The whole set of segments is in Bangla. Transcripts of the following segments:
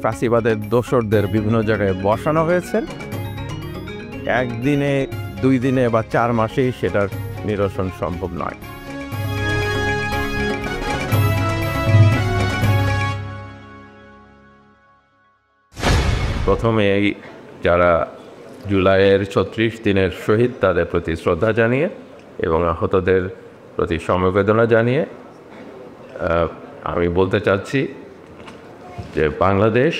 ফ্যাসিবাদের দোসরদের বিভিন্ন জায়গায় বসানো হয়েছে। একদিনে, 2 দিনে বা 4 মাসেই সেটার নিরসন সম্ভব নয়। প্রথমে এই যারা জুলাইয়ের 36 দিনের শহীদ তাদের প্রতি শ্রদ্ধা জানিয়ে এবং আহতদের প্রতি সমবেদনা জানিয়ে আমি বলতে চাচ্ছি যে বাংলাদেশ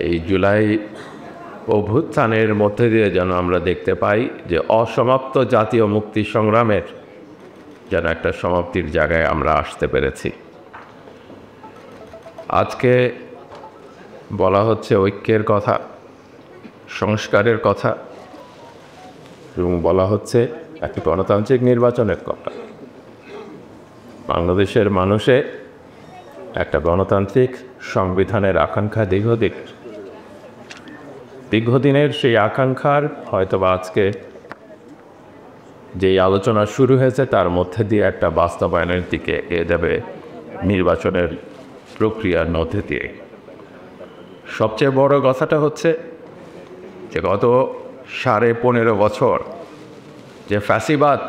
এই জুলাই অভ্যুত্থানের মধ্যে দিয়ে যেন আমরা দেখতে পাই যে অসমাপ্ত জাতীয় মুক্তি সংগ্রামের যেন একটা সমাপ্তির জায়গায় আমরা আসতে পেরেছি। আজকে বলা হচ্ছে ঐক্যের কথা, সংস্কারের কথা এবং বলা হচ্ছে একটি গণতান্ত্রিক নির্বাচনের কথা। বাংলাদেশের মানুষে একটা গণতান্ত্রিক সংবিধানের আকাঙ্ক্ষা দীর্ঘদিনের সেই আকাঙ্ক্ষার হয়তোবা আজকে যেই আলোচনা শুরু হয়েছে তার মধ্যে দিয়ে একটা বাস্তবায়নের দিকে এগিয়ে যাবে নির্বাচনের প্রক্রিয়ার মধ্যে দিয়ে। সবচেয়ে বড় কথাটা হচ্ছে যে গত 15.5 বছর যে ফ্যাসিবাদ,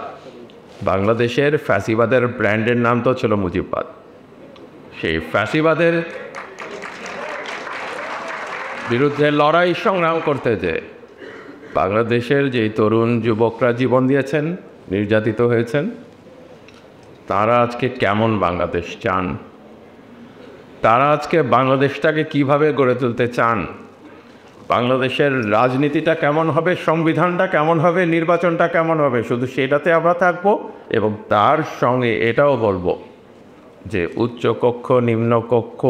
বাংলাদেশের ফ্যাসিবাদের ব্র্যান্ডের নাম তো ছিল মুজিববাদ। সেই ফ্যাসিবাদের বিরুদ্ধে লড়াই সংগ্রাম করতে যে বাংলাদেশের যেই তরুণ যুবকরা জীবন দিয়েছেন, নির্যাতিত হয়েছেন, তারা আজকে কেমন বাংলাদেশ চান, তারা আজকে বাংলাদেশটাকে কিভাবে গড়ে তুলতে চান, বাংলাদেশের রাজনীতিটা কেমন হবে, সংবিধানটা কেমন হবে, নির্বাচনটা কেমন হবে, শুধু সেটাতে আমরা থাকবো এবং তার সঙ্গে এটাও বলবো যে উচ্চকক্ষ, নিম্নকক্ষ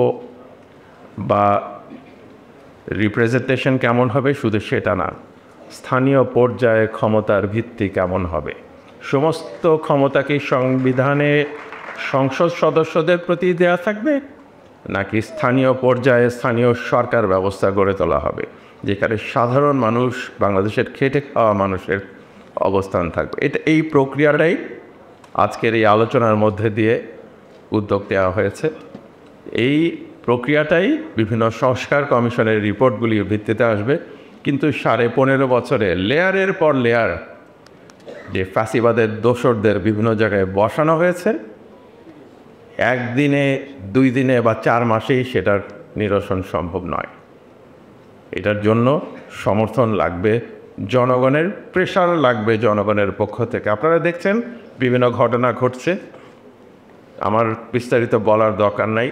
বা রিপ্রেজেন্টেশন কেমন হবে, শুধু সেটা না, স্থানীয় পর্যায়ে ক্ষমতার ভিত্তি কেমন হবে, সমস্ত ক্ষমতা কি সংবিধানে সংসদ সদস্যদের প্রতি দেওয়া থাকবে নাকি স্থানীয় পর্যায়ে স্থানীয় সরকার ব্যবস্থা গড়ে তোলা হবে যেখানে সাধারণ মানুষ, বাংলাদেশের খেটে খাওয়া মানুষের অবস্থান থাকবে। এই প্রক্রিয়াটাই আজকের এই আলোচনার মধ্যে দিয়ে উদ্যোগ দেওয়া হয়েছে। এই প্রক্রিয়াটাই বিভিন্ন সংস্কার কমিশনের রিপোর্টগুলির ভিত্তিতে আসবে। কিন্তু 15.5 বছরে লেয়ারের পর লেয়ার যে ফ্যাসিবাদের দোসরদের বিভিন্ন জায়গায় বসানো হয়েছে, একদিনে, 2 দিনে বা 4 মাসেই সেটার নিরসন সম্ভব নয়। এটার জন্য সমর্থন লাগবে জনগণের, প্রেশার লাগবে জনগণের পক্ষ থেকে। আপনারা দেখছেন বিভিন্ন ঘটনা ঘটছে, আমার বিস্তারিত বলার দরকার নাই।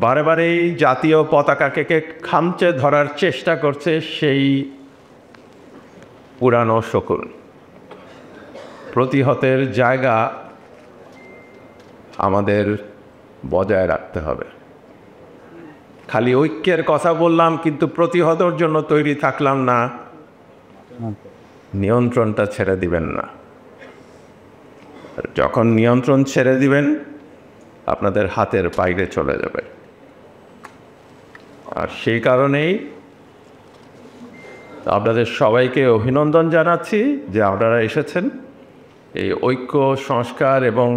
বারে বারেই জাতীয় পতাকাকে খামচে ধরার চেষ্টা করছে সেই পুরানো শকুন। প্রতিহতের জায়গা আমাদের বজায় রাখতে হবে। খালি ঐক্যের কথা বললাম কিন্তু প্রতিহতর জন্য তৈরি থাকলাম না, নিয়ন্ত্রণটা ছেড়ে দিবেন না। যখন নিয়ন্ত্রণ ছেড়ে দিবেন আপনাদের হাতের বাইরে চলে যাবে। আর সেই কারণেই আপনাদের সবাইকে অভিনন্দন জানাচ্ছি যে আপনারা এসেছেন এই ঐক্য, সংস্কার এবং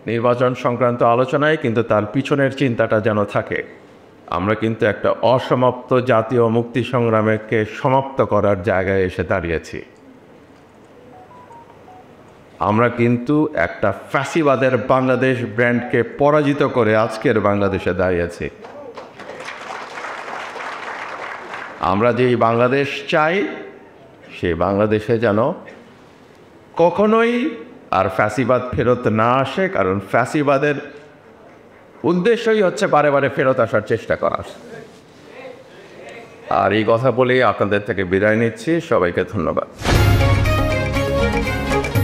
নির্বাচন সংক্রান্ত আলোচনায়। কিন্তু তার পিছনের চিন্তাটা যেন থাকে আমরা কিন্তু একটা অসমাপ্ত জাতীয় মুক্তি সংগ্রামকে সমাপ্ত করার জায়গায় এসে দাঁড়িয়েছি। আমরা কিন্তু একটা ফ্যাসিবাদের বাংলাদেশ ব্র্যান্ডকে পরাজিত করে আজকের বাংলাদেশে দাঁড়িয়েছি। আমরা যেই বাংলাদেশ চাই সেই বাংলাদেশে যেন কখনোই আর ফ্যাসিবাদ ফেরত না আসে, কারণ ফ্যাসিবাদের উদ্দেশ্যই হচ্ছে বারে বারে ফেরত আসার চেষ্টা করা। আর এই কথা বলেই আপনাদের থেকে বিদায় নিচ্ছি। সবাইকে ধন্যবাদ।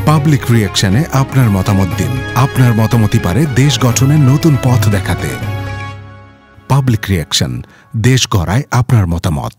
পাবলিক রিঅ্যাকশনে আপনার মতামত দিন। আপনার মতামতই পারে দেশ গঠনের নতুন পথ দেখাতে। পাবলিক রিঅ্যাকশন, দেশ গড়ায় আপনার মতামত।